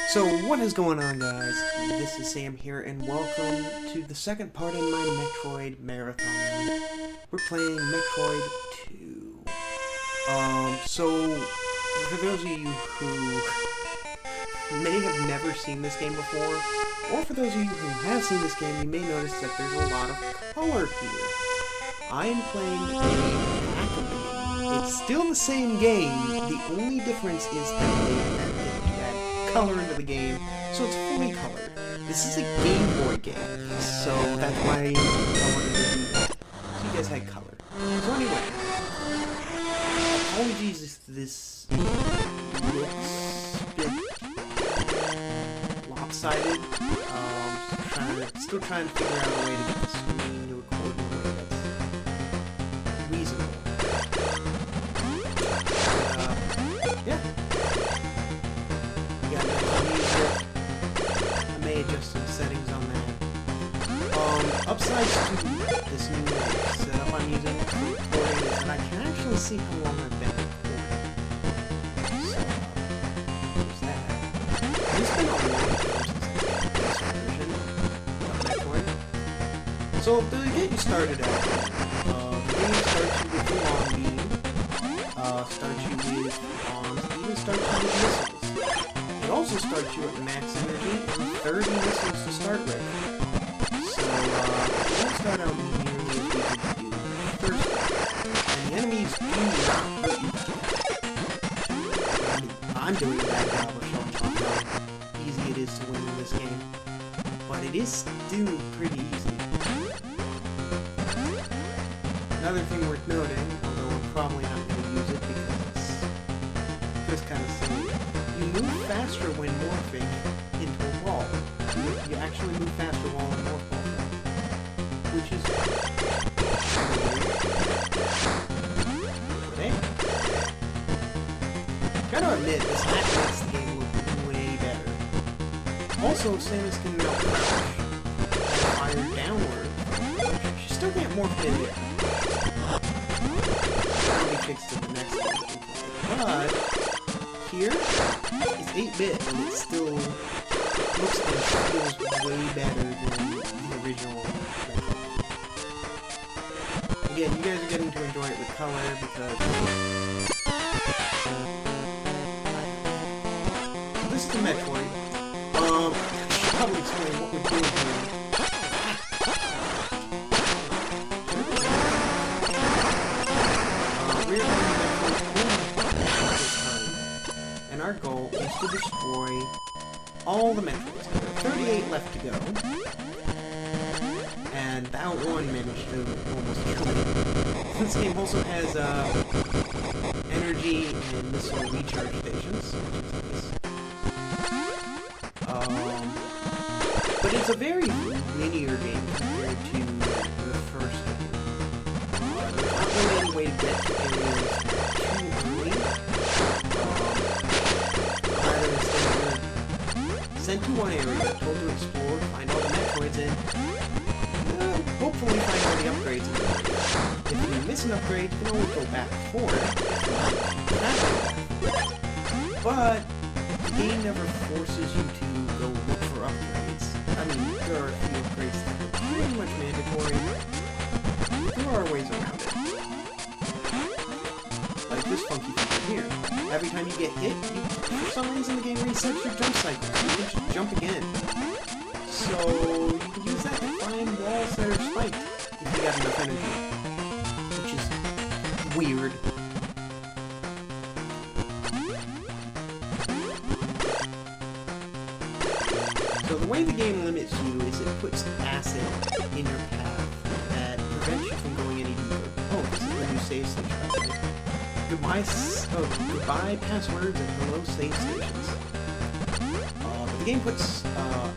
So what is going on, guys? This is Sam here, and welcome to the second part in my Metroid marathon. We're playing Metroid 2. So for those of you who may have never seen this game before, or for those of you who have seen this game, you may notice that there's a lot of color here. I am playing a hack of the game. It's still the same game. The only difference is that they add color into the game, so it's fully colored. This is a Game Boy game, so that's why I wanted to do that. So you guys had color. So anyway, apologies if this looks a bit lopsided. Still trying to figure out a way to get the screen to record in a way that's reasonable. Yeah. We got nice music. I may adjust some settings on that. Upsides to this new setup I'm using for recording is that I can actually see how long I've been recording. So, there's that. It's been a long time since I played this version of Metroid. So, to get you started out, the game starts you with the long beam, starts you with bombs, even starts you with missiles. It also starts you at max energy and 30 missiles to start with. So, we won't start out nearly as we could do first. And the enemies do not hurt you that much. I'm doing a bad job of showing off how easy it is to win in this game. But it is still pretty easy. Another thing worth noting, although I'm probably not going to use it because it's just kind of silly, you move faster when morphing into a wall. You actually move faster while in morph ball form, which is okay. Gotta admit, this hack makes the game look way better. Also, Samus can now crouch and fire downward. She still can't morph in yet. That'll be fixed in the next one. But here, it's 8-bit, and it still looks and feels way better than the original Metroid. Again, you guys are getting to enjoy it with color because this is the Metroid. I should probably explain what we're doing here. We're on Metroid this time, and our goal is to destroy all the Metroids. There are 38 left to go, and that one managed to almost kill it. This game also has energy and missile recharge stations, which is nice. But it's a very linear game compared to the first game. There's not really any way to get to areas too early. Rather instead sent to one area, told to explore, find all the Metroids in, hopefully find all the upgrades in the area. If you miss an upgrade, you can always go back for it. But the game never forces you to go look for upgrades. I mean, there are a few upgrades that are pretty much mandatory. There are ways around it. Like this funky feature here. Every time you get hit, for some reason the game resets your jump cycle, so you can just jump again. So you can use that to find walls that are spiked if you got enough energy. Which is weird. So the way the game limits you is it puts acid in your path that prevents you from going any deeper. Oh, this is the new save station. Goodbye passwords and hello save stations. But the game puts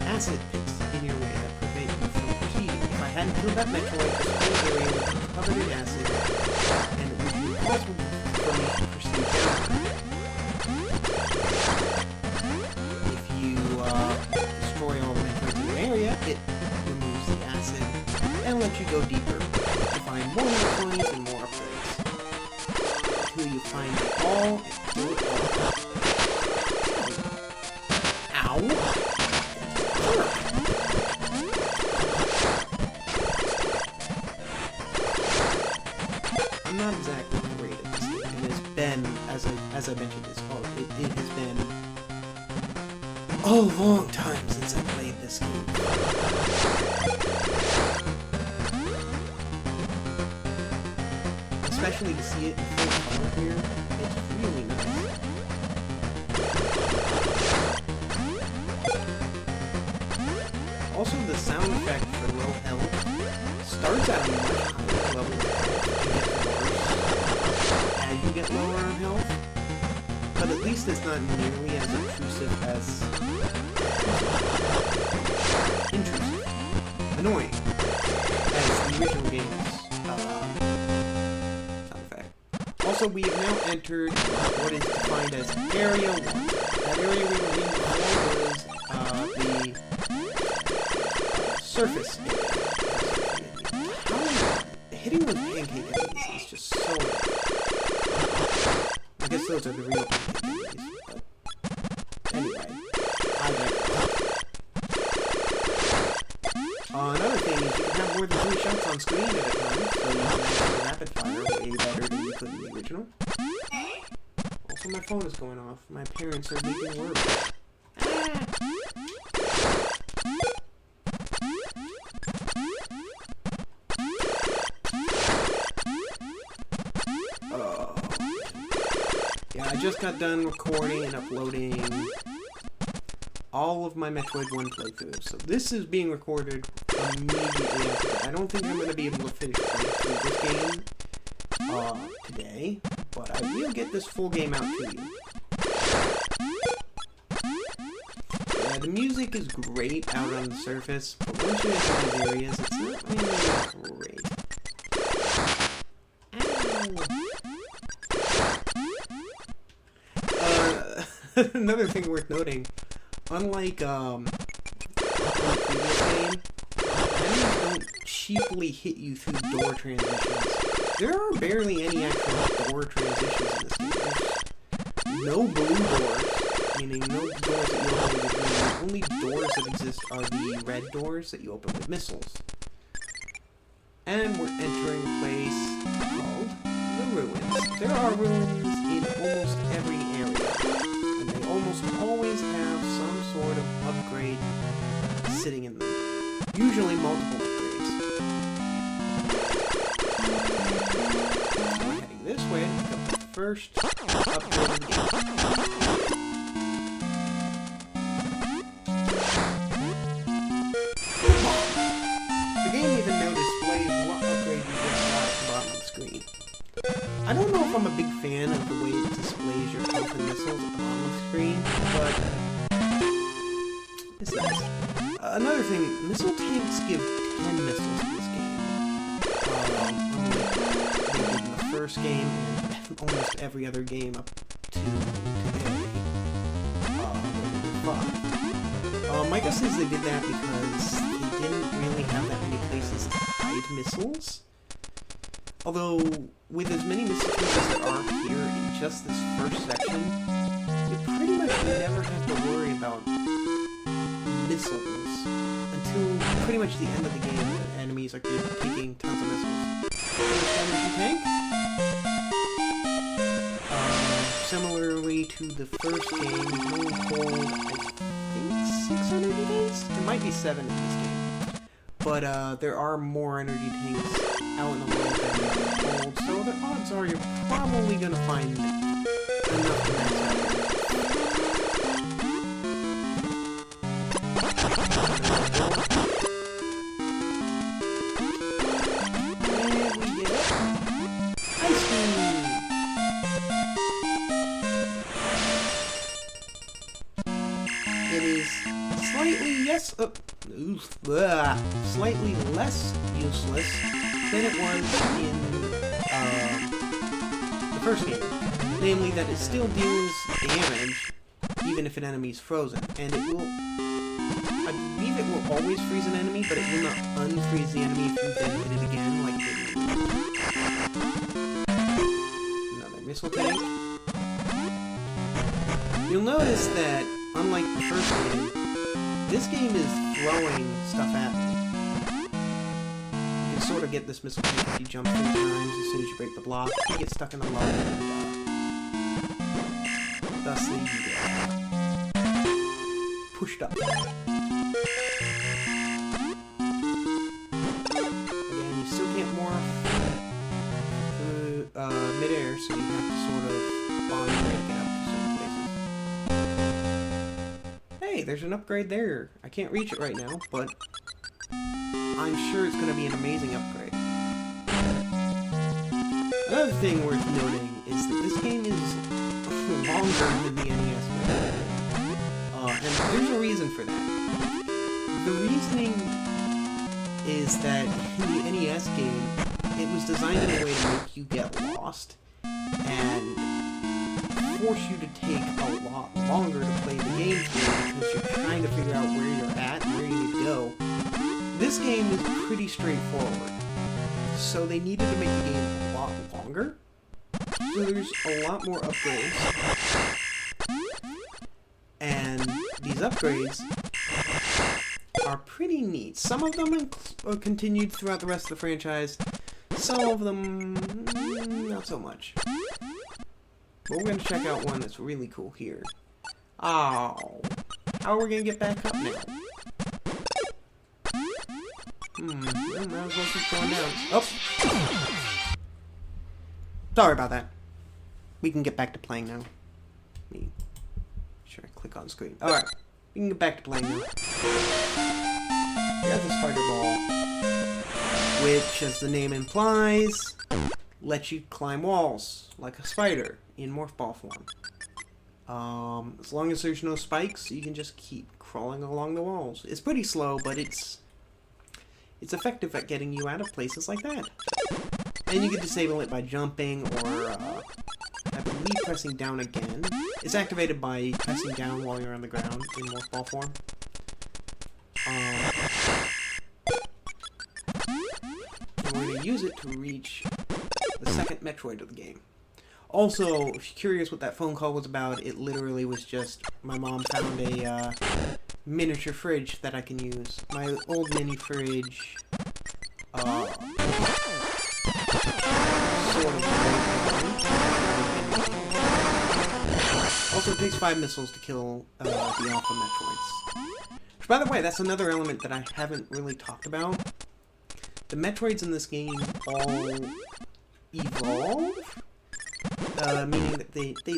acid pits in your way that prevent you from proceeding. If I hadn't killed that Metroid, this whole area would be covered in acid, and it would be impossible for me to proceed down. If you destroy all the Metroids in an area, it removes the acid and lets you go deeper to find more Metroids and more upgrades. Until you find it all and kill it all. Ow! Sure. I'm not exactly great at this game. It has been, as I mentioned, it has been a long time since I played this game. Especially to see it in full color here, it's really nice. Also, the sound effect for low health starts at a much higher level of health and gets worse as you get lower on health, but at least it's not nearly as intrusive as annoying as the original game's sound effect. Also, we have now entered what is defined as Area 1. That area we were in before was the surface area. Hitting those pancake enemies is just so... I guess those are the real pancake enemies, but... Anyway, I digress. Another thing is you can have more than 3 shots on screen at a time, so you can actually rapid fire way better than you could in the original. Also, my phone is going off. My parents are leaving work. Yeah, I just got done recording and uploading all of my Metroid 1 playthroughs, so this is being recorded immediately after. I don't think I'm going to be able to finish playing through this game today, but I will get this full game out to you. Yeah, the music is great out on the surface, but once you enter these areas, it's not really great. Another thing worth noting, unlike the previous game, enemies don't cheaply hit you through door transitions. There are barely any actual door transitions in this game. There's no blue doors, meaning no doors that you open with green. The only doors that exist are the red doors that you open with missiles. And we're entering a place called the Ruins. There are ruins in almost every area. Almost always have some sort of upgrade sitting in them. Usually multiple upgrades. So we're heading this way to pick up the first upgrade of the game. The game even now displays what upgrade you just got at the bottom of the screen. I don't know if I'm a big fan of the way it displays your health and missiles at the bottom of the screen, but it's nice. Another thing, missile tanks give 10 missiles in this game. Unlike they did in the first game and almost every other game up to today. 5. My guess is they did that because they didn't really have that many places to hide missiles. Although, with as many missile tanks as there are here in just this first section, you pretty much never have to worry about missiles until pretty much the end of the game when enemies are taking tons of missiles. First energy tank. Similarly to the first game, you can only hold, I think, 6 energy tanks? It might be 7 in this game. But there are more energy tanks out in the world than you can hold, so the odds are you're probably going to find enough to max out. And we get ice cream! It is slightly slightly less useless than it was in the first game. Namely that it still deals damage even if an enemy is frozen, and it will, I believe it will always freeze an enemy, but it will not unfreeze the enemy if you then hit it again like it did. Another missile tank. You'll notice that unlike the first game, this game is throwing stuff at me. You can sort of get this missile kick if you jump 3 times as soon as you break the block. You get stuck in the lava and thusly you get pushed up. Again, you still can't morph mid-air, so you have to sort of bomb and break it up to certain places. Hey, there's an upgrade there. I can't reach it right now, but I'm sure it's going to be an amazing upgrade. Another thing worth noting is that this game is longer than the NES version. And there's a reason for that. The reasoning is that in the NES game, it was designed in a way to make you get lost and force you to take a lot longer to play the game through because you're trying to figure out where you're at and where you need to go. This game is pretty straightforward, so they needed to make the game a lot longer, so there's a lot more upgrades, and these upgrades are pretty neat. Some of them continued throughout the rest of the franchise, some of them not so much. But we're going to check out one that's really cool here. Oh, how are we going to get back up now? Well, might as well keep going down. Oh! Sorry about that. We can get back to playing now. Let me sure I click on screen. Alright, we can get back to playing now. We got the spider ball, which, as the name implies, lets you climb walls like a spider in morph ball form. As long as there's no spikes, you can just keep crawling along the walls. It's pretty slow, but it's effective at getting you out of places like that. And you can disable it by jumping or, I believe, pressing down again. It's activated by pressing down while you're on the ground in morph ball form. And we're going to use it to reach the second Metroid of the game. Also, if you're curious what that phone call was about, it literally was just my mom found a miniature fridge that I can use. My old mini fridge, sort of. Also, it takes 5 missiles to kill the Alpha Metroids. Which, by the way, that's another element that I haven't really talked about. The Metroids in this game all evolve, meaning that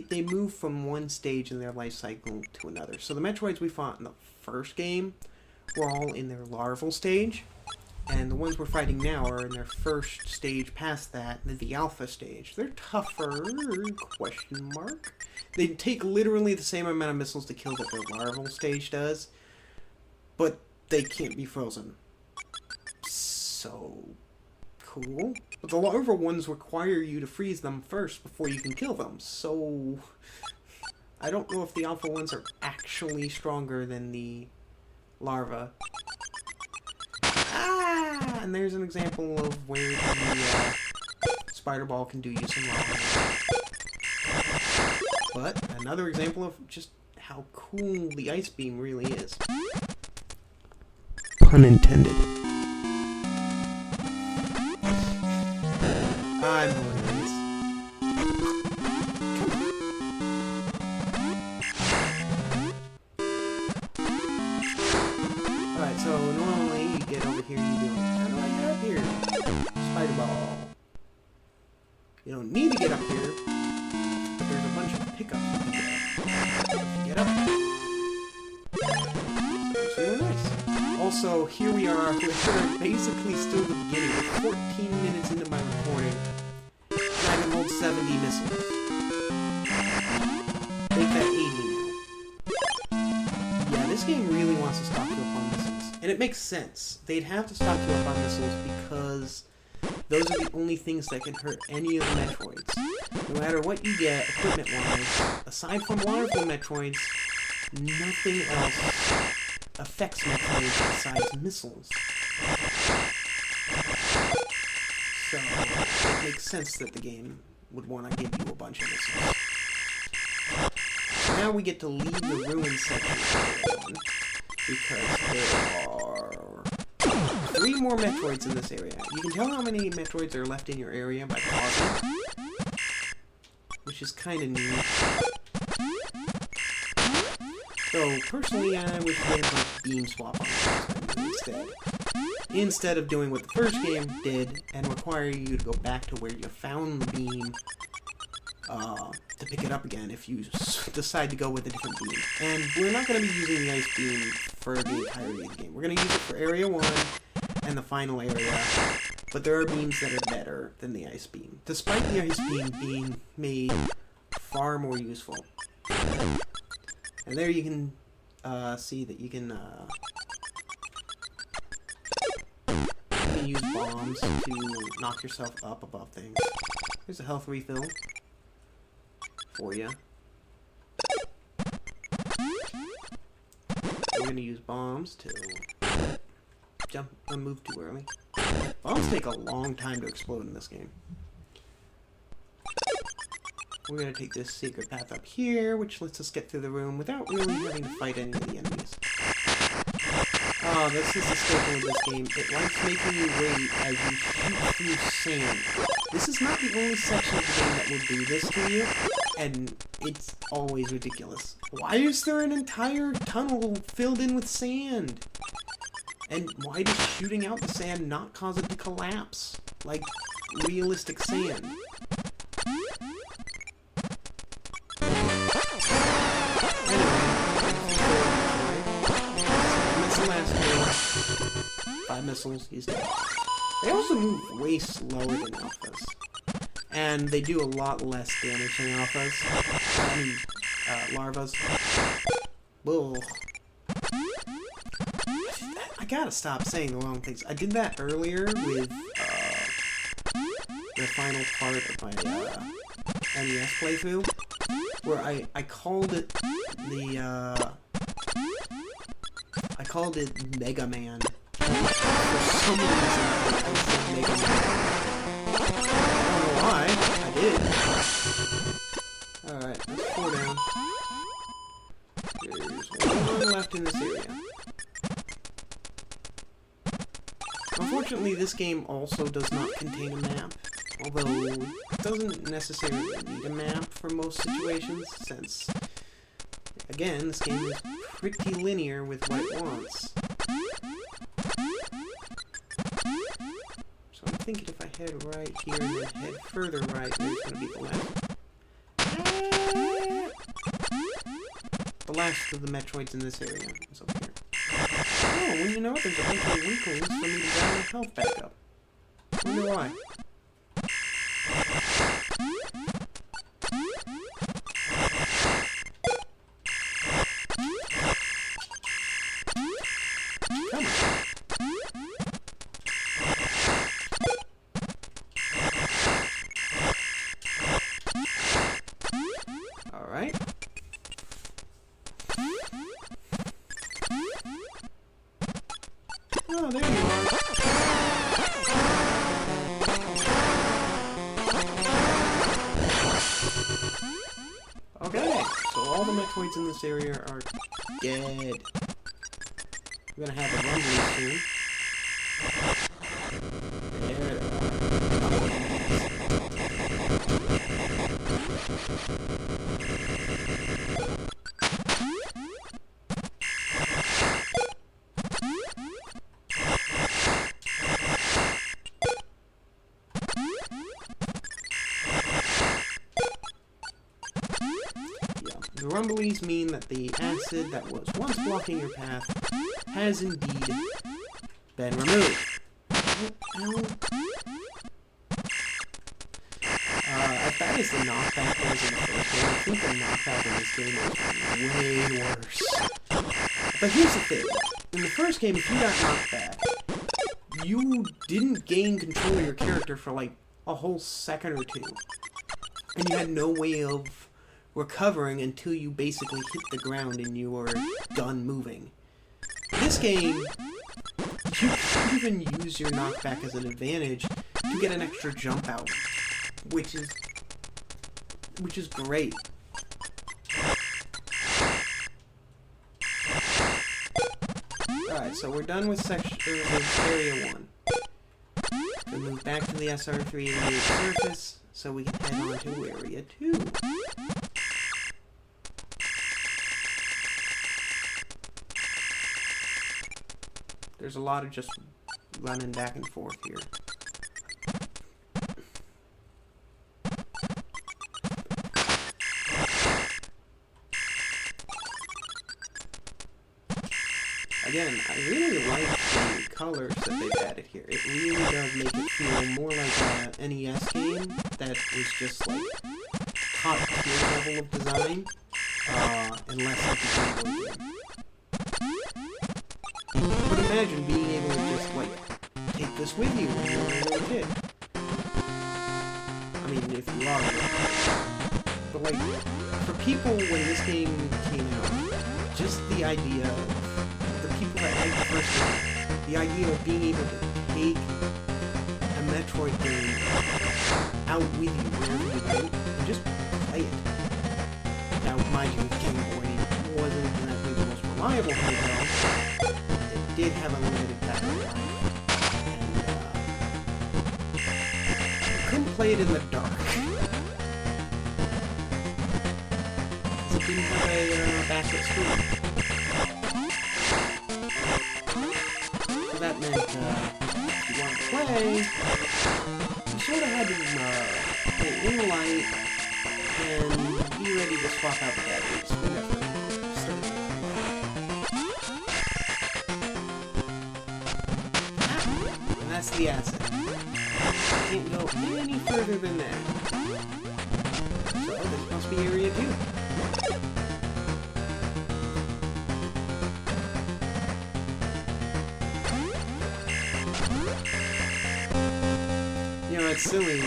they move from one stage in their life cycle to another. So the Metroids we fought in the first game were all in their larval stage, and the ones we're fighting now are in their first stage past that, the Alpha stage. They're tougher, question mark. They take literally the same amount of missiles to kill that their larval stage does, but they can't be frozen. So cool. But the larva ones require you to freeze them first before you can kill them, so I don't know if the alpha ones are actually stronger than the larva. Ah! And there's an example of where the spider ball can do you some lava. But another example of just how cool the ice beam really is. Pun intended. I'm hilarious. Alright, so normally you get over here and you do, how do I get up here? Spider ball. You don't need to get up here, but there's a bunch of pickups you can get up. So it's really nice. Also, here we are, we're basically still at the beginning. We're 14 minutes into my recording. And I can hold 70 missiles. Make that 80 now. Yeah, this game really wants to stock you up on missiles. And it makes sense. They'd have to stock you up on missiles because those are the only things that can hurt any of the Metroids. No matter what you get, equipment-wise, aside from larval Metroids, nothing else affects Metroids besides missiles. So, it makes sense that the game would want to give you a bunch of missiles. Now we get to leave the ruin section because there are 3 more Metroids in this area. You can tell how many Metroids are left in your area by pausing, which is kind of neat. So, personally, I wish they had like beam swap on instead of doing what the first game did and require you to go back to where you found the beam to pick it up again if you decide to go with a different beam. And we're not going to be using the ice beam for the entirety of the game. We're going to use it for Area 1 and the final area, but there are beams that are better than the ice beam, despite the ice beam being made far more useful. And there you can see that you can use bombs to knock yourself up above things. Here's a health refill for you. We're going to use bombs to jump and move too early. Bombs take a long time to explode in this game. We're going to take this secret path up here, which lets us get through the room without really having to fight any of the enemies. Oh, this is the staple of this game. It likes making you wait as you shoot through sand. This is not the only section of the game that will do this to you, and it's always ridiculous. Why is there an entire tunnel filled in with sand? And why does shooting out the sand not cause it to collapse? Like realistic sand. Last 5 missiles, he's dead. They also move way slower than alphas. And they do a lot less damage than alphas. I mean, larvas. Ugh. I gotta stop saying the wrong things. I did that earlier with the final part of my NES playthrough, where I called it the I called it Mega Man. For some reason, I said Mega Man. I don't know why. I did. Alright, that's 4 down. There's 1 left in this area. Unfortunately, this game also does not contain a map. Although, it doesn't necessarily need a map for most situations, since, again, this game is pretty linear with what it wants. So I'm thinking if I head right here and then head further right, there's going to be the left. The last of the Metroids in this area is up here. Oh, well, you know what? There's a bunch of weaklings for me to get my health back up. Wonder why. Alright. Oh, there you are. Okay, so all the Metroids in this area are dead. We're gonna have a rumble soon. There they The rumblies mean that the acid that was once blocking your path has indeed been removed. As bad as the knockback was in the first game, I think the knockback in this game is way worse. But here's the thing. In the first game, if you got knocked back, you didn't gain control of your character for like a whole second or two. And you had no way of recovering until you basically hit the ground and you were done moving. This game, you can even use your knockback as an advantage to get an extra jump out, which is great. Alright, so we're done with section area 1. We'll move back to the SR388 surface so we can head on to area 2. There's a lot of just running back and forth here. Again, I really like the colors that they've added here. It really does make it feel more like a NES game that was just like top tier level of design, and less like a Game Boy game. But imagine being able to just like take this with you when you're a little kid. I mean, if you are a little kid. But like, for people when this game came out, just the idea of people that like the first one, the idea of being able to take a Metroid game out with you wherever you go and just play it. Now, mind you, Game Boy wasn't exactly the most reliable handheld. It did have a limited battery life, and you couldn't play it in the dark. Because it didn't have a backlit screen. That meant, if you want to play, you sort of had to play in the light and be ready to swap out the batteries whenever you started playing. And that's the asset. You can't go any further than that. So this must be Area 2. You know, it's silly,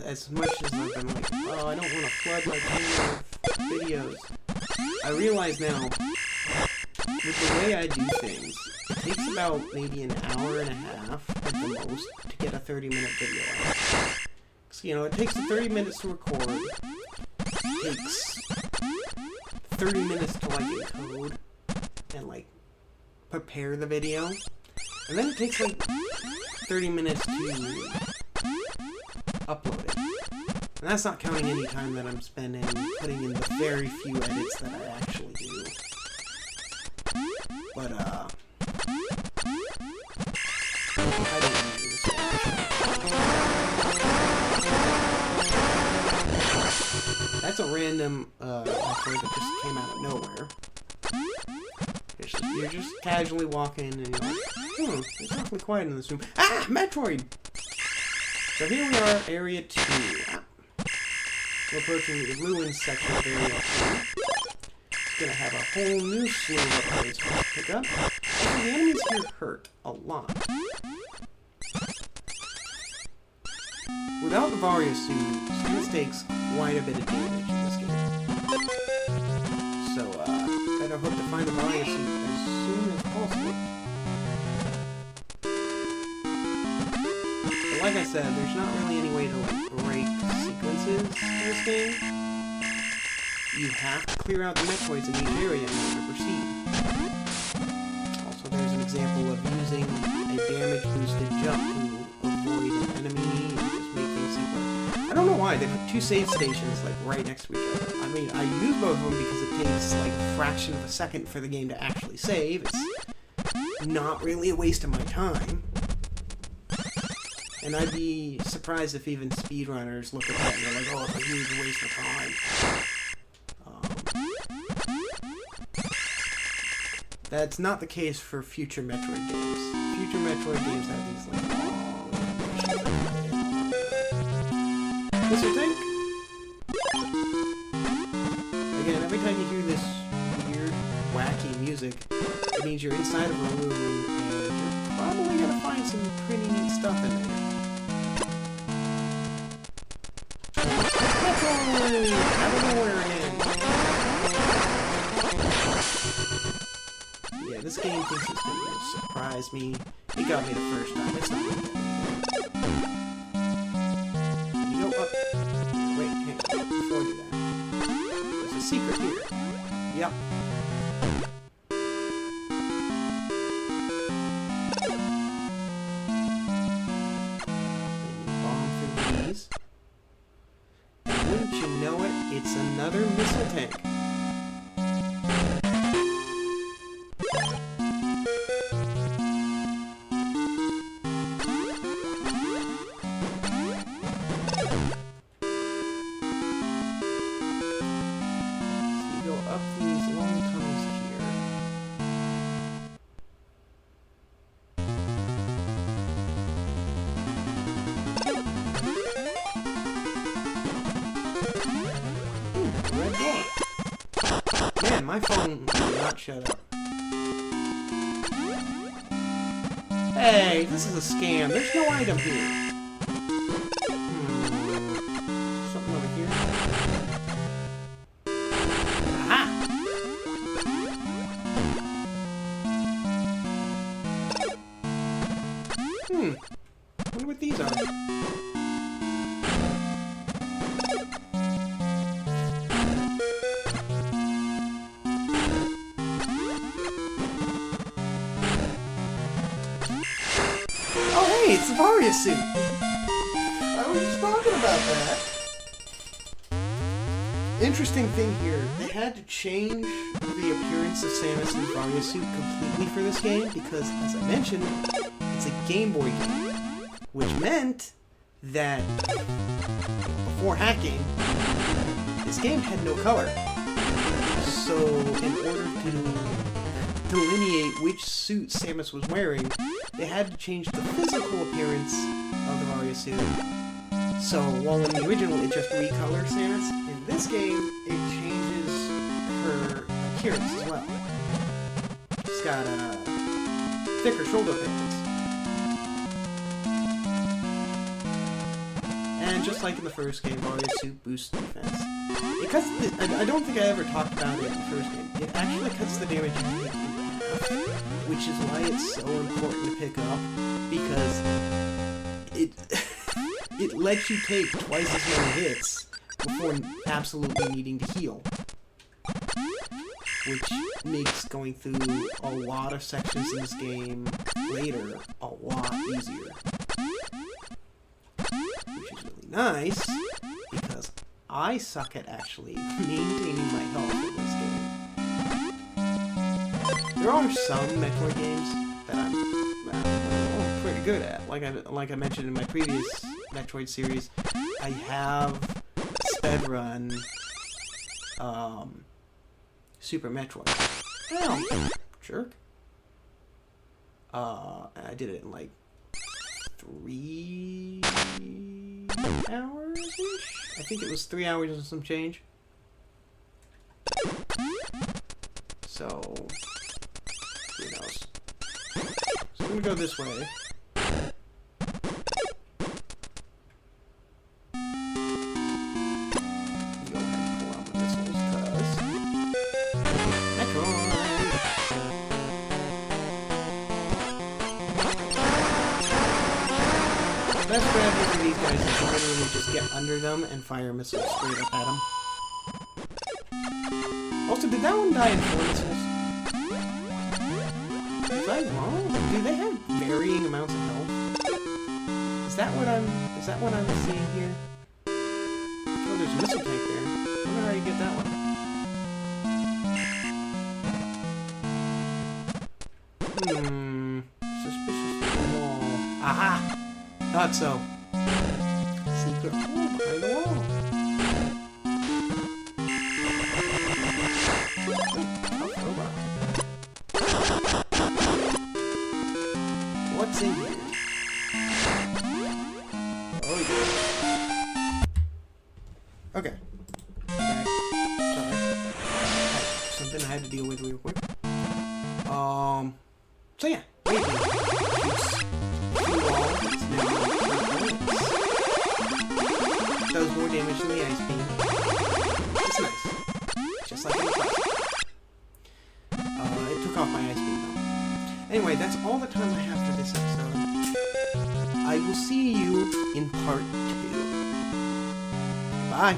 as much as I've been like, oh, I don't want to flood my channel with videos. I realize now, with the way I do things, it takes about maybe an hour and a half at the most to get a 30-minute video out. So, you know, it takes 30 minutes to record, it takes 30 minutes to, like, encode and, like, prepare the video, and then it takes, like, 30 minutes to upload it. And that's not counting any time that I'm spending putting in the very few edits that I actually do. But, I don't need this. That's a random, Metroid that just came out of nowhere. You're just casually walking and you're like, it's awfully quiet in this room. Ah! Metroid! So here we are, Area 2. We're approaching the ruins section of Area 2. It's gonna have a whole new slew of upgrades for us to pick up. Actually, the enemies here hurt a lot. Without the Varia suit, Samus takes quite a bit of damage in this game. So, better hope to find the Varia suit as soon as possible. Like I said, there's not really any way to like break sequences in this game. You have to clear out the Metroids in each area in order to proceed. Also, there's an example of using a damage-boosted jump to avoid an enemy and just make things simpler. I don't know why, they put two save stations like right next to each other. I mean, I use both of them because it takes like a fraction of a second for the game to actually save. It's not really a waste of my time. And I'd be surprised if even speedrunners look at that and they're like, oh, it's a huge waste of time. That's not the case for future Metroid games. Future Metroid games have these, like, long Mr. Tank? Again, every time you hear this weird, wacky music, it means you're inside of a room and you're probably gonna find some pretty neat stuff in there. Metroid! Out of nowhere again! Yeah, this game thinks it's gonna surprise me. It got me the first time. It's not gonna get me again. You go up. Wait, hang on. Before I do that. There's a secret here. Yep. tank. Up these long tunnels here. Red door. Man, my phone will not shut up. Hey, this is a scam. There's no item here. Something over here. Wonder what these are. Oh hey, it's the Varia suit! I was just talking about that. Interesting thing here, they had to change the appearance of Samus and Varia suit completely for this game because, as I mentioned, it's a Game Boy game, which meant that before hacking, this game had no color. So in order to delineate which suit Samus was wearing, they had to change the physical appearance of the Varia suit. So while in the original it just recolors Samus, in this game it changes her appearance as well. She's got thicker shoulder pads. And just like in the first game, Varia suit boosts defense. It cuts I don't think I ever talked about it in the first game. It actually cuts the damage you take in half, which is why it's so important to pick up, because it lets you take twice as many hits before absolutely needing to heal. Which makes going through a lot of sections in this game later a lot easier. Which is really nice, because I suck at actually maintaining my health in this game. There are some Metroid games that I'm pretty good at. Like I mentioned in my previous Metroid series, I have sped-run Super Metroid. Well, jerk. I did it in like 3 hours-ish? I think it was 3 hours and some change. So, who knows? So I'm gonna go this way. Go ahead and pull out my missiles, cause Metroid! The best strategy for these guys is to literally just get under them and fire missiles straight up at them. Also, did that one die in 4 missiles? Was I wrong? Do they have varying amounts of health? Is that what I'm seeing here? Oh, there's a missile tank there. I wonder how you get that one. Suspicious wall. Aha! Thought so. Secret hole behind the wall. Tough robot. What's in here? Oh yeah. Okay. Sorry. Something I had to deal with real quick. So yeah. Wait. Does more damage than the ice beam. It's nice. Just like in the classic. It took off my ice beam though. Anyway, that's all the time I have for this episode. I will see you in part 2. Bye!